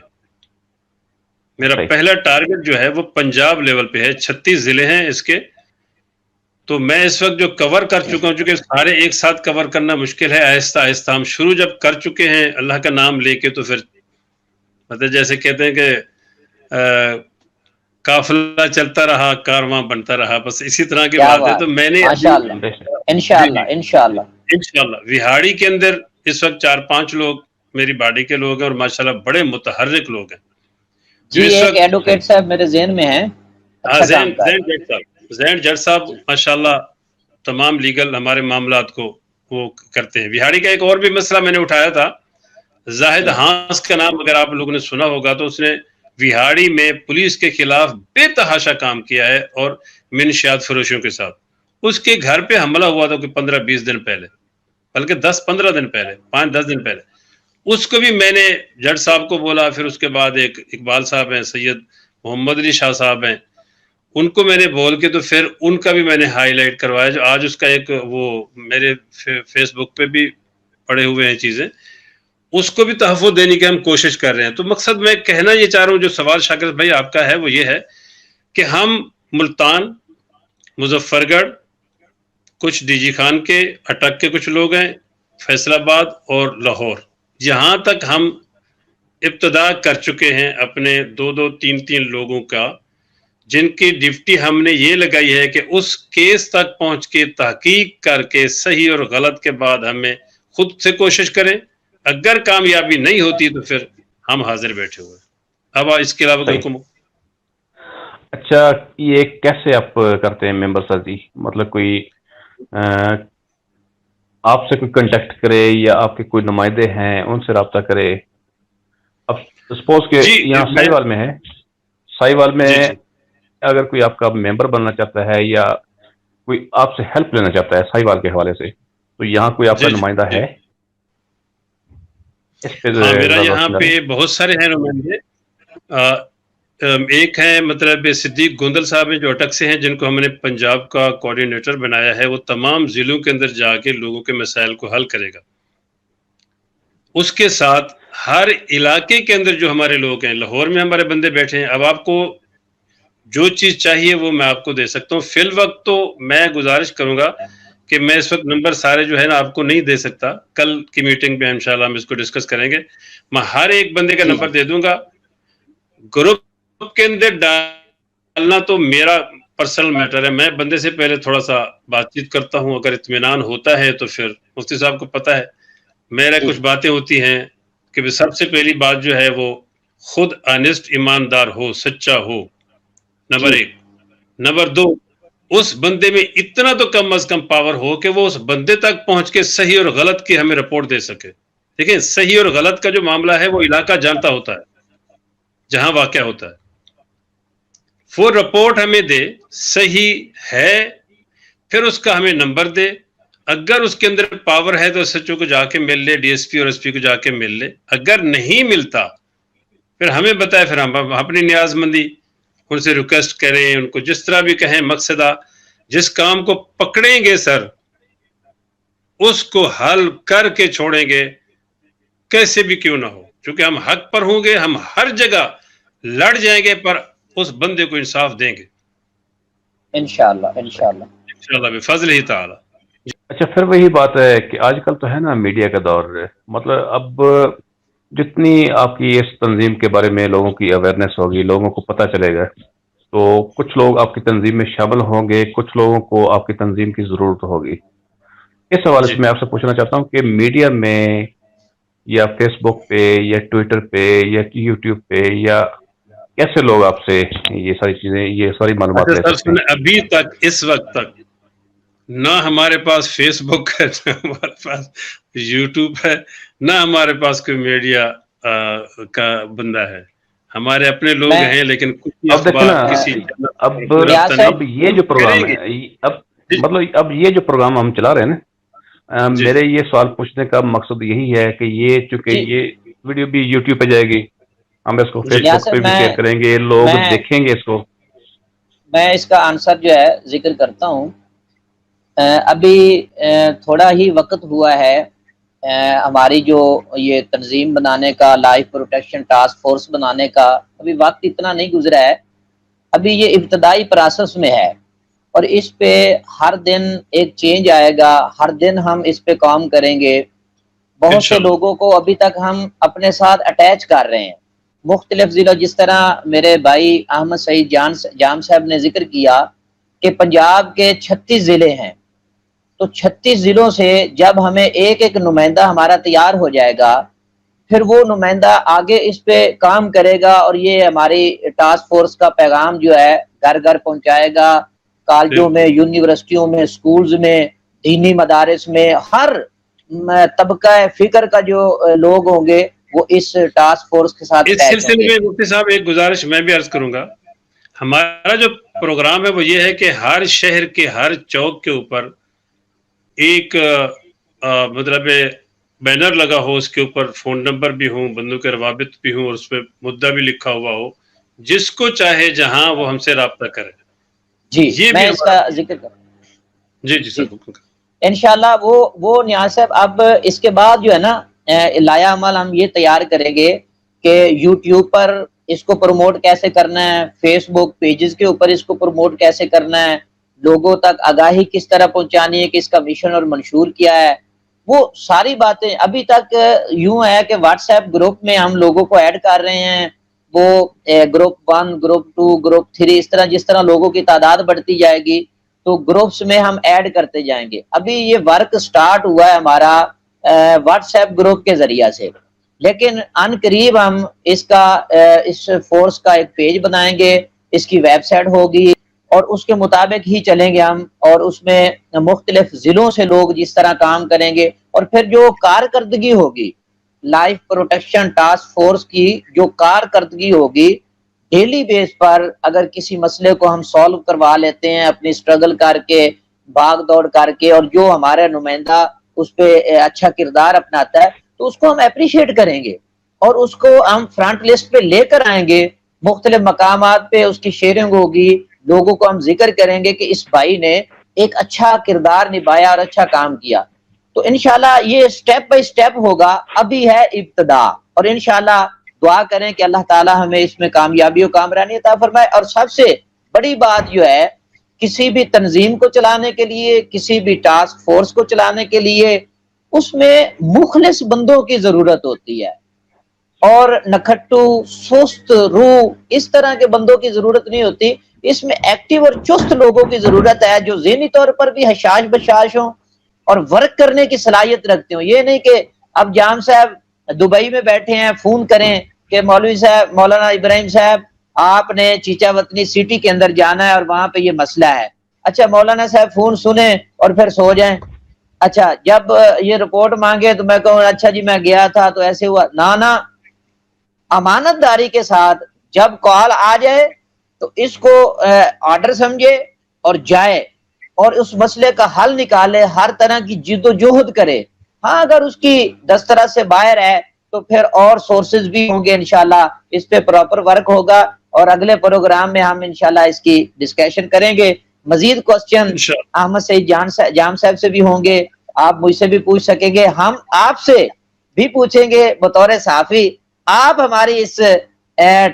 [SPEAKER 3] میرا
[SPEAKER 2] صحیح.
[SPEAKER 3] پہلا ٹارگٹ جو ہے وہ پنجاب لیول پہ ہے. 36 ضلع ہیں اس کے. تو میں اس وقت جو کور کر چکا ہوں, چونکہ سارے ایک ساتھ کور کرنا مشکل ہے, آہستہ آہستہ ہم شروع جب کر چکے ہیں اللہ کا نام لے کے, تو پھر مطلب جیسے کہتے ہیں کہ قافلہ چلتا رہا کارواں بنتا رہا, بس اسی طرح کی بات ہے. تو میں نے
[SPEAKER 4] ماشاءاللہ انشاءاللہ انشاءاللہ
[SPEAKER 3] انشاءاللہ وہاڑی کے اندر اس وقت 4-5 لوگ میری باڈی کے لوگ ہیں اور ماشاءاللہ بڑے متحرک لوگ ہیں.
[SPEAKER 4] جی ایک ایڈوکیٹ صاحب میرے ذہن میں ہیں,
[SPEAKER 3] زین جٹ صاحب ماشاءاللہ تمام لیگل ہمارے معاملات کو وہ کرتے ہیں. بہاڑی کا ایک اور بھی مسئلہ میں نے اٹھایا تھا, زاہد ہانس کا نام اگر آپ لوگوں نے سنا ہوگا, تو اس نے وہاڑی میں پولیس کے خلاف بے تحاشا کام کیا ہے اور منشیات فروشوں کے ساتھ. اس کے گھر پہ حملہ ہوا تھا کوئی 15-20 دن پہلے, بلکہ 10-15 دن پہلے, 5-10 دن پہلے. اس کو بھی میں نے جج صاحب کو بولا. پھر اس کے بعد ایک اقبال صاحب ہیں, سید محمد علی شاہ صاحب ہیں, ان کو میں نے بول کے تو پھر ان کا بھی میں نے ہائی لائٹ کروایا. جو آج اس کا ایک وہ میرے فیس بک پہ بھی پڑے ہوئے ہیں چیزیں, اس کو بھی تحفظ دینے کی ہم کوشش کر رہے ہیں. تو مقصد میں کہنا یہ چاہ رہا ہوں, جو سوال شاکر بھائی آپ کا ہے وہ یہ ہے کہ ہم ملتان, مظفر گڑھ, کچھ ڈی جی خان کے, اٹک کے کچھ لوگ ہیں, فیصل آباد اور لاہور, یہاں تک ہم ابتدا کر چکے ہیں اپنے 2-2, 3-3 لوگوں کا, جن کی ڈیوٹی ہم نے یہ لگائی ہے کہ اس کیس تک پہنچ کے تحقیق کر کے صحیح اور غلط کے بعد ہمیں خود سے کوشش کریں. اگر کامیابی نہیں ہوتی تو پھر ہم حاضر بیٹھے ہوئے. اب اس کے علاوہ کوئی
[SPEAKER 2] اچھا, یہ کیسے آپ کرتے ہیں ممبر سازی؟ مطلب کوئی آپ سے کوئی کنٹیکٹ کرے یا آپ کے کوئی نمائندے ہیں ان سے رابطہ کرے؟ اب سپوز کہ یہاں ساہیوال میں ہے, ساہیوال میں اگر کوئی آپ کا ممبر بننا چاہتا ہے یا کوئی آپ سے ہیلپ لینا چاہتا ہے ساہیوال کے حوالے سے, تو یہاں کوئی آپ کا نمائندہ ہے؟
[SPEAKER 3] میرا یہاں پہ بہت سارے ہیں نمائندے. ایک ہیں مطلب صدیق گوندل صاحب ہیں جو اٹک سے ہیں, جن کو ہم نے پنجاب کا کوآرڈینیٹر بنایا ہے. وہ تمام ضلعوں کے اندر جا کے لوگوں کے مسائل کو حل کرے گا. اس کے ساتھ ہر علاقے کے اندر جو ہمارے لوگ ہیں, لاہور میں ہمارے بندے بیٹھے ہیں. اب آپ کو جو چیز چاہیے وہ میں آپ کو دے سکتا ہوں. فی الوقت تو میں گزارش کروں گا کہ میں اس وقت نمبر سارے جو ہے نا آپ کو نہیں دے سکتا. کل کی میٹنگ میں انشاءاللہ ہم اس کو ڈسکس کریں گے. میں ہر ایک بندے کا نمبر دے دوں گا. گروپ کے اندر ڈالنا تو میرا پرسنل میٹر ہے. میں بندے سے پہلے تھوڑا سا بات چیت کرتا ہوں, اگر اطمینان ہوتا ہے تو پھر مفتی صاحب کو پتہ ہے میرے کچھ باتیں ہوتی ہیں کہ سب سے پہلی بات جو ہے وہ خود آنیسٹ ایماندار ہو, سچا ہو, نمبر 1. نمبر 2, اس بندے میں اتنا تو کم از کم پاور ہو کہ وہ اس بندے تک پہنچ کے صحیح اور غلط کی ہمیں رپورٹ دے سکے. دیکھیں صحیح اور غلط کا جو معاملہ ہے وہ علاقہ جانتا ہوتا ہے جہاں واقع ہوتا ہے. وہ رپورٹ ہمیں دے, صحیح ہے, پھر اس کا ہمیں نمبر دے. اگر اس کے اندر پاور ہے تو ایس ایچ او کو جا کے مل لے, ڈی ایس پی اور ایس پی کو جا کے مل لے. اگر نہیں ملتا پھر ہمیں بتائے, پھر ہم اپنی نیاز مندی ان سے ریکویسٹ کریں, ان کو جس طرح بھی کہیں. مقصدہ جس کام کو پکڑیں گے سر اس کو حل کر کے چھوڑیں گے کیسے بھی کیوں نہ ہو, چونکہ ہم حق پر ہوں گے. ہم ہر جگہ لڑ جائیں گے پر اس بندے کو انصاف دیں گے
[SPEAKER 4] انشاءاللہ انشاءاللہ
[SPEAKER 3] انشاءاللہ بفضل ہی تعالی.
[SPEAKER 2] اچھا, پھر وہی بات ہے کہ آج کل تو ہے نا میڈیا کا دور, مطلب اب جتنی آپ کی اس تنظیم کے بارے میں لوگوں کی اویئرنیس ہوگی, لوگوں کو پتہ چلے گا, تو کچھ لوگ آپ کی تنظیم میں شامل ہوں گے, کچھ لوگوں کو آپ کی تنظیم کی ضرورت ہوگی. اس حوالے سے میں آپ سے پوچھنا چاہتا ہوں کہ میڈیا میں یا فیس بک پہ یا ٹویٹر پہ یا یوٹیوب پہ یا کیسے لوگ آپ سے یہ ساری چیزیں, یہ ساری معلومات لے سکتے ہیں؟
[SPEAKER 3] ابھی تک اس وقت تک نہ ہمارے پاس فیس بک ہے، نہ ہمارے پاس یوٹیوب ہے، نہ ہمارے پاس کوئی میڈیا کا بندہ ہے. ہمارے اپنے لوگ
[SPEAKER 4] میں
[SPEAKER 3] ہیں لیکن کچھ ہی
[SPEAKER 2] اب دیکھیں نا،
[SPEAKER 3] اخبار کسی
[SPEAKER 2] اب
[SPEAKER 4] نیاز
[SPEAKER 3] رابطہ
[SPEAKER 4] صاحب
[SPEAKER 2] اب یہ جو
[SPEAKER 3] کریں
[SPEAKER 2] پروگرام
[SPEAKER 3] گے.
[SPEAKER 2] ہے، اب مطلب اب یہ جو پروگرام ہم چلا رہے ہیں نا،
[SPEAKER 3] جی
[SPEAKER 2] میرے یہ سوال پوچھنے کا مقصد یہی ہے کہ یہ چونکہ
[SPEAKER 4] جی
[SPEAKER 2] یہ ویڈیو بھی یوٹیوب پہ جائے گی، ہم اس کو
[SPEAKER 3] جی
[SPEAKER 2] فیس
[SPEAKER 4] نیاز
[SPEAKER 2] بک پہ
[SPEAKER 4] صاحب
[SPEAKER 2] بھی شیئر کریں گے، لوگ
[SPEAKER 4] میں
[SPEAKER 2] دیکھیں گے اس کو.
[SPEAKER 4] میں اس کا آنسر جو ہے ذکر کرتا ہوں. ابھی تھوڑا ہی وقت ہوا ہے ہماری جو یہ تنظیم بنانے کا، لائف پروٹیکشن ٹاسک فورس بنانے کا، ابھی وقت اتنا نہیں گزرا ہے. ابھی یہ ابتدائی پروسیس میں ہے اور اس پہ ہر دن ایک چینج آئے گا، ہر دن ہم اس پہ کام کریں گے. بہت سے
[SPEAKER 3] انشاءاللہ.
[SPEAKER 4] لوگوں کو ابھی تک ہم اپنے ساتھ اٹیچ کر رہے ہیں مختلف ضلع. جس طرح میرے بھائی احمد سعید جام صاحب نے ذکر کیا کہ پنجاب کے 36 ضلع ہیں، تو 36 ضلعوں سے جب ہمیں ایک ایک نمائندہ ہمارا تیار ہو جائے گا، پھر وہ نمائندہ آگے اس پہ کام کرے گا اور یہ ہماری ٹاسک فورس کا پیغام جو ہے گھر گھر پہنچائے گا. کالجوں میں، یونیورسٹیوں میں، سکولز میں، دینی مدارس میں، ہر طبقہ فکر کا جو لوگ ہوں گے وہ اس ٹاسک فورس کے ساتھ
[SPEAKER 3] اس
[SPEAKER 4] اٹیچ ہوں
[SPEAKER 3] سلسلے
[SPEAKER 4] گے.
[SPEAKER 3] میں مفتی صاحب ایک گزارش میں بھی عرض کروں گا. ہمارا جو پروگرام ہے وہ یہ ہے کہ ہر شہر کے ہر چوک کے اوپر ایک مطلب بینر لگا ہو، اس کے اوپر فون نمبر بھی ہوں، بندوں کے روابط بھی ہوں، اور اس پہ مدعا بھی لکھا ہوا ہو. جس کو چاہے جہاں وہ ہم سے رابطہ کرے.
[SPEAKER 4] جی
[SPEAKER 3] یہ بھی
[SPEAKER 4] میں اس
[SPEAKER 3] ہمارا.
[SPEAKER 4] کا ذکر کروں.
[SPEAKER 3] جی جی سر، بالکل.
[SPEAKER 4] انشاءاللہ وہ نیاز صاحب اب اس کے بعد جو ہے نا لایا عمل ہم یہ تیار کریں گے کہ یوٹیوب پر اس کو پروموٹ کیسے کرنا ہے، فیس بک پیجز کے اوپر اس کو پروموٹ کیسے کرنا ہے، لوگوں تک آگاہی کس طرح پہنچانی ہے کہ اس کا مشن اور منشور کیا ہے. وہ ساری باتیں ابھی تک یوں ہے کہ واٹس ایپ گروپ میں ہم لوگوں کو ایڈ کر رہے ہیں. وہ گروپ 1، گروپ 2، گروپ 3، اس طرح جس طرح لوگوں کی تعداد بڑھتی جائے گی تو گروپس میں ہم ایڈ کرتے جائیں گے. ابھی یہ ورک سٹارٹ ہوا ہے ہمارا واٹس ایپ گروپ کے ذریعہ سے، لیکن ان قریب ہم اس فورس کا ایک پیج بنائیں گے، اس کی ویب سائٹ ہوگی اور اس کے مطابق ہی چلیں گے ہم، اور اس میں مختلف ضلعوں سے لوگ جس طرح کام کریں گے. اور پھر جو کارکردگی ہوگی لائف پروٹیکشن ٹاسک فورس کی، جو کارکردگی ہوگی ڈیلی بیس پر، اگر کسی مسئلے کو ہم سالو کروا لیتے ہیں اپنی سٹرگل کر کے، بھاگ دوڑ کر کے، اور جو ہمارا نمائندہ اس پہ اچھا کردار اپناتا ہے تو اس کو ہم اپریشیٹ کریں گے اور اس کو ہم فرنٹ لسٹ پہ لے کر آئیں گے. مختلف مقامات پہ اس کی شیئرنگ ہوگی، لوگوں کو ہم ذکر کریں گے کہ اس بھائی نے ایک اچھا کردار نبھایا اور اچھا کام کیا. تو انشاءاللہ یہ سٹیپ بائی سٹیپ ہوگا، ابھی ہے ابتدا، اور انشاءاللہ دعا کریں کہ اللہ تعالی ہمیں اس میں کامیابی و کامرانی عطا فرمائے. اور سب سے بڑی بات جو ہے، کسی بھی تنظیم کو چلانے کے لیے، کسی بھی ٹاسک فورس کو چلانے کے لیے اس میں مخلص بندوں کی ضرورت ہوتی ہے، اور نکھٹو سست روح اس طرح کے بندوں کی ضرورت نہیں ہوتی. اس میں ایکٹیو اور چست لوگوں کی ضرورت ہے جو ذہنی طور پر بھی حشاش بشاش ہوں اور ورک کرنے کی صلاحیت رکھتے ہوں. یہ نہیں کہ اب جام صاحب دبئی میں بیٹھے ہیں فون کریں کہ مولوی صاحب، مولانا ابراہیم صاحب آپ نے چیچا وطنی سٹی کے اندر جانا ہے اور وہاں پہ یہ مسئلہ ہے. اچھا مولانا صاحب فون سنیں اور پھر سو جائیں. اچھا جب یہ رپورٹ مانگے تو میں کہوں اچھا جی میں گیا تھا تو ایسے ہوا. نہ امانت داری کے ساتھ جب کال آ جائے تو اس کو آرڈر سمجھے اور جائے اور اس مسئلے کا حل نکالے، ہر طرح کی جد و جہد کرے. ہاں اگر اس کی دسترس سے باہر ہے تو پھر اور سورسز بھی ہوں گے، انشاءاللہ اس پہ پراپر ورک ہوگا اور اگلے پروگرام میں ہم انشاءاللہ اس کی ڈسکشن کریں گے. مزید کوسچن
[SPEAKER 3] انشاءاللہ.
[SPEAKER 4] احمد سعید جام صاحب سے بھی ہوں گے، آپ مجھ سے بھی پوچھ سکیں گے، ہم آپ سے بھی پوچھیں گے بطور صحافی. آپ ہماری اس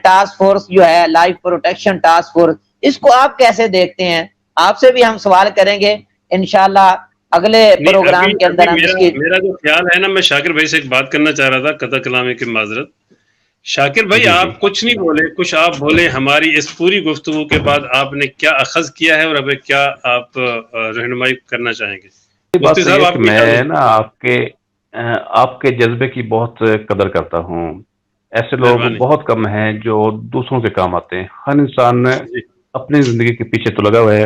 [SPEAKER 4] ٹاسک فورس جو ہے لائف پروٹیکشن ٹاسک فورس، اس کو آپ کیسے دیکھتے ہیں؟ آپ سے بھی ہم سوال کریں گے انشاءاللہ اگلے
[SPEAKER 3] نہیں،
[SPEAKER 4] پروگرام کے اندر ہم اس کی.
[SPEAKER 3] میرا جو خیال ہے نا، میں شاکر بھائی سے ایک بات کرنا چاہ رہا تھا، قطع کلامی کی معذرت. شاکر بھائی
[SPEAKER 2] جی جی،
[SPEAKER 3] آپ کچھ نہیں بولے، کچھ آپ بولے. ہماری اس پوری گفتگو کے بعد آپ نے کیا اخذ کیا ہے اور ابھی کیا آپ رہنمائی کرنا چاہیں گے؟
[SPEAKER 2] بات
[SPEAKER 3] مفتی
[SPEAKER 2] تو یہ
[SPEAKER 3] صاحب
[SPEAKER 2] ہے
[SPEAKER 3] آپ
[SPEAKER 2] کہ
[SPEAKER 3] کی
[SPEAKER 2] میں
[SPEAKER 3] اجازت.
[SPEAKER 2] نا آپ کے جذبے کی بہت قدر کرتا ہوں. ایسے لوگ
[SPEAKER 3] مہربانی.
[SPEAKER 2] بہت کم ہیں جو دوسروں کے کام آتے ہیں. ہر انسان
[SPEAKER 3] جی
[SPEAKER 2] اپنی زندگی کے پیچھے تو لگا ہوا ہے